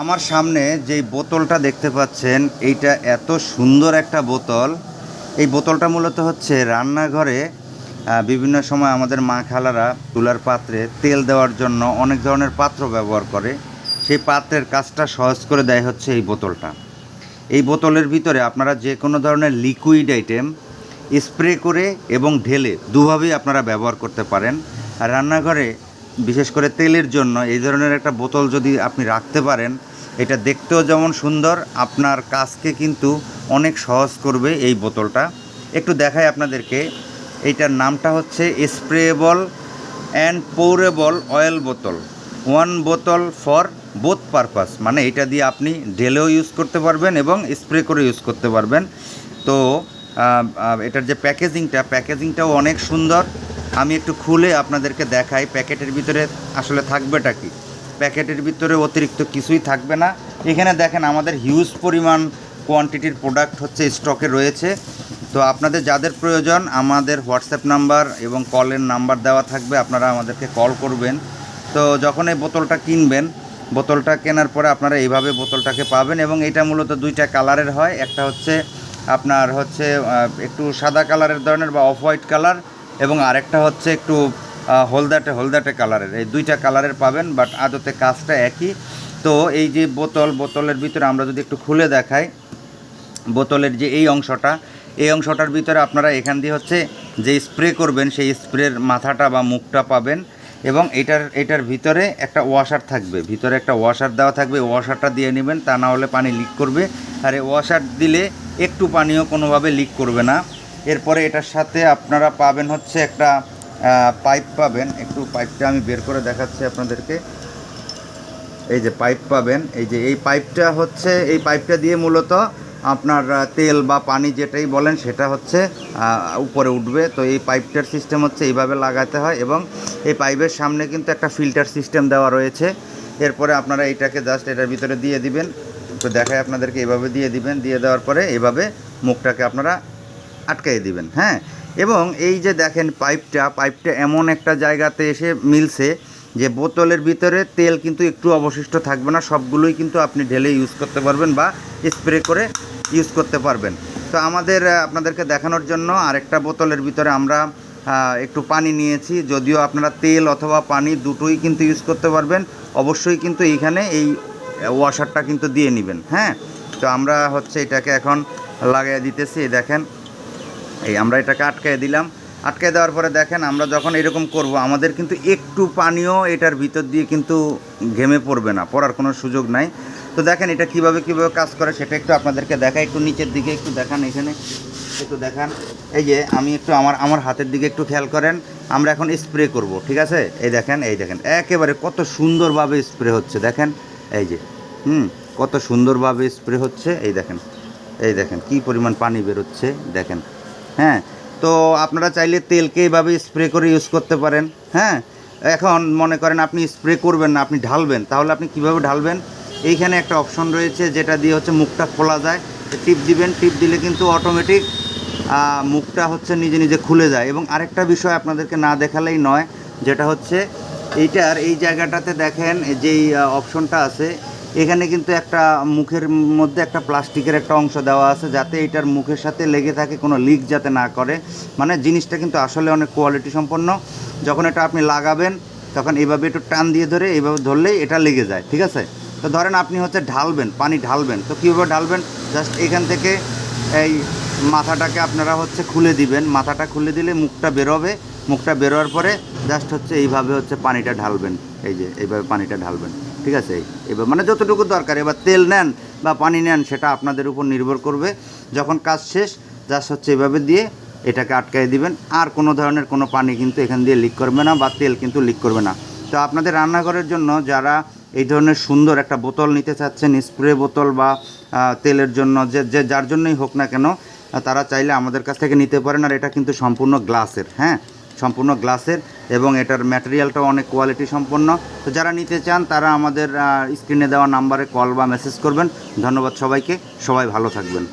আমার সামনে যেই বোতলটা দেখতে পাচ্ছেন এইটা এত সুন্দর একটা বোতল। এই বোতলটা মূলত হচ্ছে রান্নাঘরে বিভিন্ন সময় আমাদের মা খালারা তুলার পাত্রে তেল দেওয়ার জন্য অনেক ধরনের পাত্র ব্যবহার করে। সেই পাত্রের কাজটা সহজ করে দেয় হচ্ছে এই বোতলটা। এই বোতলের ভিতরে আপনারা যে কোনো ধরনের লিকুইড আইটেম স্প্রে করে এবং ঢেলে দুভাবেই আপনারা ব্যবহার করতে পারেন। আর রান্নাঘরে বিশেষ করে তেলের জন্য এই ধরনের একটা বোতল যদি আপনি রাখতে পারেন, এটা দেখতেও যেমন সুন্দর, আপনার কাজকে কিন্তু অনেক সহজ করবে এই বোতলটা। একটু দেখাই আপনাদেরকে। এইটার নামটা হচ্ছে স্প্রেবল অ্যান্ড পোরেবল অয়েল বোতল, ওয়ান বোতল ফর বোথ পারপাস। মানে এটা দিয়ে আপনি ঢেলেও ইউজ করতে পারবেন এবং স্প্রে করে ইউজ করতে পারবেন। তো এটার যে প্যাকেজিংটাও অনেক সুন্দর। আমি একটু খুলে আপনাদেরকে দেখাই প্যাকেটের ভিতরে আসলে থাকবেটা কি। প্যাকেটের ভিতরে অতিরিক্ত কিছুই থাকবে না। এখানে দেখেন আমাদের হিউজ পরিমাণ কোয়ান্টিটির প্রোডাক্ট হচ্ছে স্টকে রয়েছে। তো আপনাদের যাদের প্রয়োজন আমাদের হোয়াটসঅ্যাপ নাম্বার এবং কলের নাম্বার দেওয়া থাকবে, আপনারা আমাদেরকে কল করবেন। তো যখন এই বোতলটা কিনবেন, বোতলটা কেনার পরে আপনারা এইভাবে বোতলটাকে পাবেন এবং এটা মূলত দুইটা কালারের হয়। একটা হচ্ছে আপনার হচ্ছে একটু সাদা কালারের ধরনের বা অফ হোয়াইট কালার, এবং আরেকটা হচ্ছে একটু হলদাটে কালারের। এই দুইটা কালারের পাবেন, বাট আদতে কাজটা একই। তো এই যে বোতলের ভিতরে আমরা যদি একটু খুলে দেখাই, বোতলের যে এই অংশটার ভিতরে আপনারা এখান দিয়ে হচ্ছে যে স্প্রে করবেন সেই স্প্রের মাথাটা বা মুখটা পাবেন। এবং এটার ভিতরে একটা ওয়াশার থাকবে, ভিতরে একটা ওয়াশার দেওয়া থাকবে। ওয়াশারটা দিয়ে নেবেন, তা না হলে পানি লিক করবে। আর এই ওয়াশার দিলে একটু পানিও কোনোভাবে লিক করবে না। এরপরে এটার সাথে আপনারা পাবেন হচ্ছে একটা পাইপ পাবেন। একটু পাইপটা আমি বের করে দেখাচ্ছি আপনাদেরকে। এই যে পাইপ পাবেন, এই পাইপটা দিয়ে মূলত আপনার তেল বা পানি যেটাই বলেন সেটা হচ্ছে উপরে উঠবে। তো এই পাইপটার সিস্টেম হচ্ছে এইভাবে লাগাতে হয় এবং এই পাইপের সামনে কিন্তু একটা ফিল্টার সিস্টেম দেওয়া রয়েছে। এরপরে আপনারা এইটাকে জাস্ট এটার ভিতরে দিয়ে দিবেন। তো দেখায় আপনাদেরকে, এইভাবে দিয়ে দিবেন। দিয়ে দেওয়ার পরে এইভাবে মুখটাকে আপনারা আটকাই দিবেন। হ্যাঁ, এবং এই যে দেখেন পাইপটা এমন একটা জায়গাতে এসে মিলছে যে বোতলের ভিতরে তেল কিন্তু একটু অবশিষ্ট থাকবে না, সবগুলোই কিন্তু আপনি ঢেলে ইউজ করতে পারবেন বা স্প্রে করে ইউজ করতে পারবেন। তো আপনাদেরকে দেখানোর জন্য আরেকটা বোতলের ভিতরে আমরা একটু পানি নিয়েছি। যদিও আপনারা তেল অথবা পানি দুটোই কিন্তু ইউজ করতে পারবেন, অবশ্যই কিন্তু এইখানে এই ওয়াশারটা কিন্তু দিয়ে নেবেন। হ্যাঁ, তো আমরা হচ্ছে এটাকে এখন লাগিয়ে দিতেছি। দেখেন, আমরা এটাকে আটকায় দিলাম। আটকায় দেওয়ার পরে দেখেন, আমরা যখন এরকম করব আমাদের কিন্তু একটু পানিও এটার ভিতর দিয়ে কিন্তু ঘেমে পড়বে না, পড়ার কোনো সুযোগ নাই। তো দেখেন এটা কিভাবে কাজ করে সেটা একটু আপনাদেরকে দেখাই। একটু নিচের দিকে একটু দেখান, এখানে একটু দেখান। এই যে আমি একটু আমার হাতের দিকে একটু খেয়াল করেন। আমরা এখন স্প্রে করব, ঠিক আছে? এই দেখেন একেবারে কত সুন্দরভাবে স্প্রে হচ্ছে। দেখেন এই যে কত সুন্দরভাবে স্প্রে হচ্ছে। এই দেখেন কী পরিমাণ পানি বেরোচ্ছে দেখেন। হ্যাঁ, তো আপনারা চাইলে তেলকে এইভাবে স্প্রে করে ইউজ করতে পারেন। হ্যাঁ, এখন মনে করেন আপনি স্প্রে করবেন না, আপনি ঢালবেন, তাহলে আপনি কিভাবে ঢালবেন? এইখানে একটা অপশন রয়েছে যেটা দিয়ে হচ্ছে মুখটা খোলা যায়। টিপ দিবেন, টিপ দিলে কিন্তু অটোমেটিক মুখটা হচ্ছে নিজে নিজে খুলে যায়। এবং আরেকটা বিষয় আপনাদেরকে না দেখালেই নয়, যেটা হচ্ছে এইটার এই জায়গাটাতে দেখেন যেই অপশনটা আছে, এখানে কিন্তু একটা মুখের মধ্যে একটা প্লাস্টিকের একটা অংশ দেওয়া আছে, যাতে এটার মুখের সাথে লেগে থাকে, কোনো লিক যাতে না করে। মানে জিনিসটা কিন্তু আসলে অনেক কোয়ালিটি সম্পন্ন। যখন এটা আপনি লাগাবেন তখন এইভাবে একটু টান দিয়ে ধরে এইভাবে ধরলেই এটা লেগে যায়, ঠিক আছে? তো ধরেন আপনি হচ্ছে পানি ঢালবেন, তো কীভাবে ঢালবেন? জাস্ট এখান থেকে এই মাথাটাকে আপনারা হচ্ছে খুলে দিবেন। মাথাটা খুলে দিলে মুখটা বেরোবে। মুখটা বেরোয়ার পরে জাস্ট হচ্ছে এইভাবে হচ্ছে পানিটা ঢালবেন। এইভাবে পানিটা ঢালবেন, ঠিক আছে? এবার মানে যতটুকু দরকার। এবার তেল নেন বা পানি নেন সেটা আপনাদের উপর নির্ভর করবে। যখন কাজ শেষ জাস্ট হচ্ছে এইভাবে দিয়ে এটাকে আটকাই দিবেন। আর কোনো ধরনের কোনো পানি কিন্তু এখান দিয়ে লিক করবে না বা তেল কিন্তু লিক করবে না। তো আপনাদের রান্নাঘরের জন্য যারা এই ধরনের সুন্দর একটা বোতল নিতে চাচ্ছেন, স্প্রে বোতল বা তেলের জন্য, যে যার জন্যই হোক না কেন, তারা চাইলে আমাদের কাছ থেকে নিতে পারেন। আর এটা কিন্তু সম্পূর্ণ গ্লাসের, হ্যাঁ, সম্পূর্ণ গ্লাসের, এবং এটার ম্যাটেরিয়ালটাও অনেক কোয়ালিটি সম্পন্ন। তো যারা নিতে চান তারা আমাদের স্ক্রিনে দেওয়া নাম্বারে কল বা মেসেজ করবেন। ধন্যবাদ সবাইকে, সবাই ভালো থাকবেন।